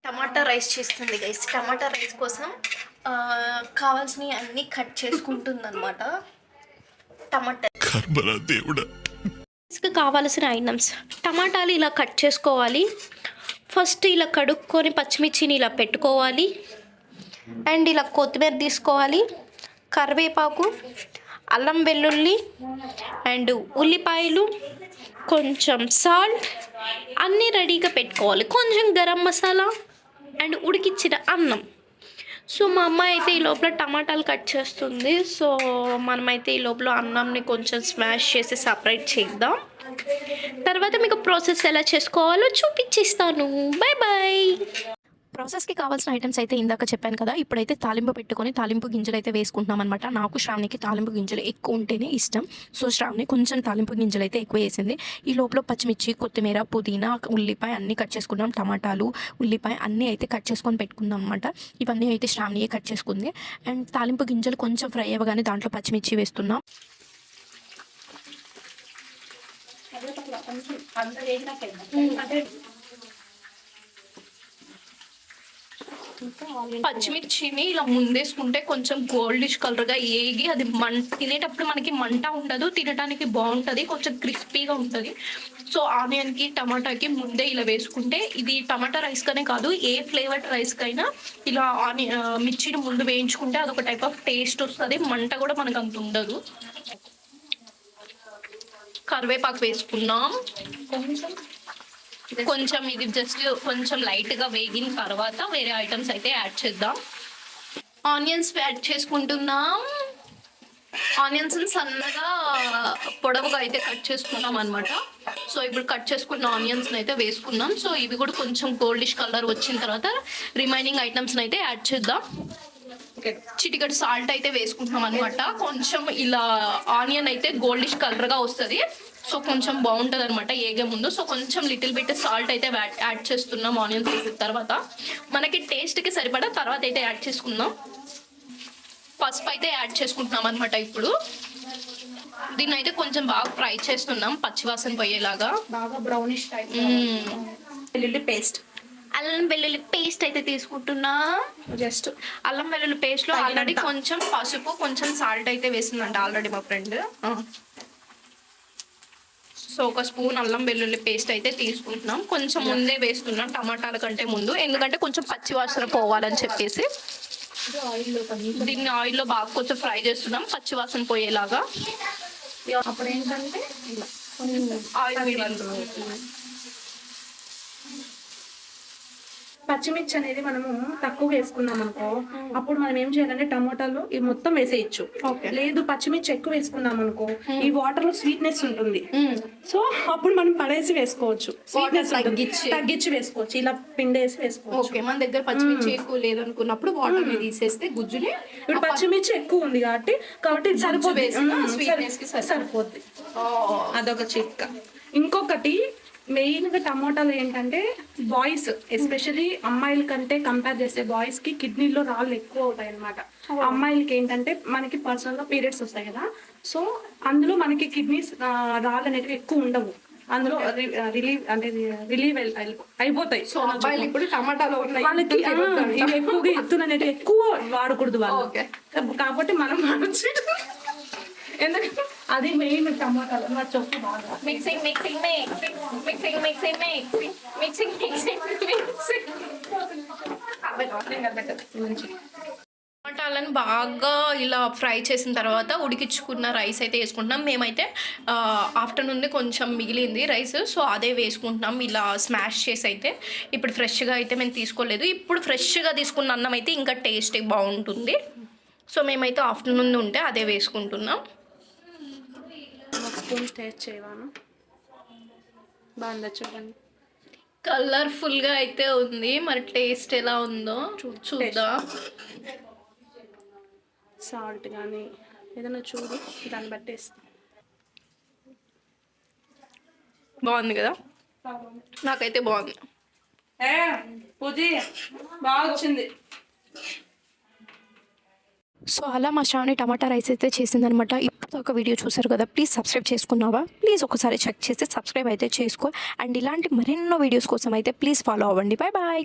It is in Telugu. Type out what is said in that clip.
టమాటా రైస్ చేస్తుంది గైస్. టమాటా రైస్ కోసం కావాల్సినవి అన్నీ కట్ చేసుకుంటుంది అనమాట. టమాటా రైస్కి కావాల్సిన ఐటమ్స్: టమాటాలు ఇలా కట్ చేసుకోవాలి. ఫస్ట్ ఇలా కడుక్కొని పచ్చిమిర్చిని ఇలా పెట్టుకోవాలి. అండ్ ఇలా కొత్తిమీర తీసుకోవాలి, కరివేపాకు, అల్లం వెల్లుల్లి అండ్ ఉల్లిపాయలు, కొంచెం సాల్ట్ అన్నీ రెడీగా పెట్టుకోవాలి. కొంచెం గరం మసాలా అండ్ ఉడికించిన అన్నం. సో మా అమ్మాయి అయితే ఈ లోపల టమాటాలు కట్ చేస్తుంది. సో మనమైతే ఈ లోపల అన్నంని కొంచెం స్మాష్ చేసి సపరేట్ చేద్దాం. తర్వాత మీకు ప్రాసెస్ ఎలా చేసుకోవాలో చూపించేస్తాను. Bye bye. ప్రాసెస్కి కావాల్సిన ఐటమ్స్ అయితే ఇందాక చెప్పాను కదా. ఇప్పుడైతే తాలింపు పెట్టుకొని తాలింపు గింజలు అయితే వేసుకుంటున్నాం అనమాట. నాకు శ్రావణికి తాలింపు గింజలు ఎక్కువ ఉంటేనే ఇష్టం. సో శ్రావణి కొంచెం తాలింపు గింజలు అయితే ఎక్కువ వేసింది. ఈ లోపల పచ్చిమిర్చి, కొత్తిమీర, పుదీనా, ఉల్లిపాయ అన్నీ కట్ చేసుకున్నాం. టమాటాలు, ఉల్లిపాయ అన్నీ అయితే కట్ చేసుకొని పెట్టుకుందాం అనమాట. ఇవన్నీ అయితే శ్రావణియే కట్ చేసుకుంది. అండ్ తాలింపు గింజలు కొంచెం ఫ్రై అవ్వగానే దాంట్లో పచ్చిమిర్చి వేస్తున్నాం. పచ్చిమిర్చిని ఇలా ముందేసుకుంటే కొంచెం గోల్డిష్ కలర్గా ఏగి అది తినేటప్పుడు మనకి మంట ఉండదు, తినడానికి బాగుంటుంది, కొంచెం క్రిస్పీగా ఉంటుంది. సో ఆనియన్కి, టమాటాకి ముందే ఇలా వేసుకుంటే, ఇది టమాటా రైస్కనే కాదు ఏ ఫ్లేవర్డ్ రైస్కైనా ఇలా మిర్చిని ముందు వేయించుకుంటే అదొక టైప్ ఆఫ్ టేస్ట్ వస్తుంది. మంట కూడా మనకు అంత ఉండదు. కరివేపాకు వేసుకున్నాం కొంచెం. ఇది జస్ట్ కొంచెం లైట్గా వేగిన తర్వాత వేరే ఐటమ్స్ అయితే యాడ్ చేద్దాం. ఆనియన్స్ యాడ్ చేసుకుంటున్నాం. ఆనియన్స్ సన్నగా పొడవుగా అయితే కట్ చేసుకున్నాం అనమాట. సో ఇప్పుడు కట్ చేసుకున్న ఆనియన్స్ని అయితే వేసుకున్నాం. సో ఇవి కూడా కొంచెం గోల్డిష్ కలర్ వచ్చిన తర్వాత రిమైనింగ్ ఐటమ్స్ని అయితే యాడ్ చేద్దాం. చిటికెడు సాల్ట్ అయితే వేసుకుంటున్నాం అనమాట. కొంచెం ఇలా ఆనియన్ అయితే గోల్డిష్ కలర్గా వస్తుంది. సో కొంచెం బాగుంటుంది అనమాట ఏగే ముందు. సో కొంచెం లిటిల్ బిట్ సాల్ట్ అయితే యాడ్ చేస్తున్నాం ఆనియన్స్ వేసిన తర్వాత. మనకి టేస్ట్కి సరిపడా తర్వాత అయితే యాడ్ చేసుకుందాం. పసుపు అయితే యాడ్ చేసుకుంటున్నాం అనమాట. ఇప్పుడు దీన్ని అయితే కొంచెం బాగా ఫ్రై చేస్తున్నాం, పచ్చివాసన పోయేలాగా, బాగా బ్రౌనిష్ టైప్. వెల్లుల్లి పేస్ట్, అల్లం వెల్లుల్లి పేస్ట్ అయితే తీసుకుంటున్నా. జస్ట్ అల్లం వెల్లుల్లి పేస్ట్లో ఆల్రెడీ కొంచెం పసుపు, కొంచెం సాల్ట్ అయితే వేసిందంట ఆల్రెడీ మా ఫ్రెండ్. సో ఒక స్పూన్ అల్లం వెల్లుల్లి పేస్ట్ అయితే తీసుకుంటున్నాం. కొంచెం ముందే వేస్తున్నాం టమాటాల కంటే ముందు, ఎందుకంటే కొంచెం పచ్చివాసన పోవాలని చెప్పేసి. దీన్ని ఆయిల్లో బాగా కొంచెం ఫ్రై చేస్తున్నాం పచ్చివాసన పోయేలాగా. అప్పుడు ఏంటంటే ఆయిల్ పచ్చిమిర్చి అనేది మనము తక్కువ వేసుకున్నాం అనుకో, అప్పుడు మనం ఏం చేయాలంటే టమాటాలు ఇవి మొత్తం వేసేయచ్చు. లేదు పచ్చిమిర్చి ఎక్కువ వేసుకున్నాం అనుకో, ఈ వాటర్ లో స్వీట్నెస్ ఉంటుంది. సో అప్పుడు మనం పడేసి వేసుకోవచ్చు, స్వీట్నెస్ తగ్గించి వేసుకోవచ్చు, ఇలా పిండేసి వేసుకోవచ్చు. మన దగ్గర పచ్చిమిర్చి ఎక్కువ లేదనుకున్నప్పుడు వాటర్ తీసేస్తే గుజ్జుని. ఇప్పుడు పచ్చిమిర్చి ఎక్కువ ఉంది కాబట్టి సరిపోద్ది. అదొక చిట్కా. ఇంకొకటి మెయిన్ గా టమాటాలు ఏంటంటే బాయ్స్ ఎస్పెషల్లీ అమ్మాయిల కంటే కంపేర్ చేస్తే బాయ్స్ కి కిడ్నీలో రాళ్ళు ఎక్కువ అవుతాయి అనమాట. అమ్మాయిలకి ఏంటంటే మనకి పర్సనల్ గా పీరియడ్స్ వస్తాయి కదా, సో అందులో మనకి కిడ్నీస్ రాళ్ళు అనేవి ఎక్కువ ఉండవు, అందులో రిలీవ్ అయిపోతాయి. సో అబ్బాయిలు ఇప్పుడు టమాటాలో వాళ్ళకి ఎక్కువగా ఎత్తులు అనేవి ఎక్కువ వాడకూడదు వాళ్ళు, కాబట్టి మనం ఎందుకంటే అది మెయిన్ టమాటాలు మా చొప్పు బాగా మిక్సింగ్ టమాటాలను బాగా ఇలా ఫ్రై చేసిన తర్వాత ఉడికించుకున్న రైస్ అయితే వేసుకుంటున్నాం. మేమైతే ఆఫ్టర్నూన్ కొంచెం మిగిలింది రైస్, సో అదే వేసుకుంటున్నాం ఇలా స్మాష్ చేసి. అయితే ఇప్పుడు ఫ్రెష్గా అయితే మేము తీసుకోలేదు, ఇప్పుడు ఫ్రెష్గా తీసుకున్న అన్నం అయితే ఇంకా టేస్ట్ బాగుంటుంది. సో మేమైతే ఆఫ్టర్నూన్ ఉంటే అదే వేసుకుంటున్నాం. స్పూన్ టేస్ట్ చేయవాను, బాగుందా చూడండి, కలర్ఫుల్గా అయితే ఉంది. మరి టేస్ట్ ఎలా ఉందో చూద్దాం. సాల్ట్ కానీ ఏదైనా చూడు, దాన్ని బట్టేస్తా. బాగుంది కదా, నాకైతే బాగుంది. పూజీ బాగా వచ్చింది. సో అలా మా శ్రావణి టమాటా రైస్ అయితే చేసిందనమాట. ఇప్పుడు ఒక వీడియో చూసారు కదా, ప్లీజ్ సబ్స్క్రైబ్ చేసుకున్నావా, ప్లీజ్ ఒకసారి చెక్ చేసి సబ్స్క్రైబ్ అయితే చేసుకో. అండ్ ఇలాంటి మరెన్నో వీడియోస్ కోసం అయితే ప్లీజ్ ఫాలో అవ్వండి. Bye bye.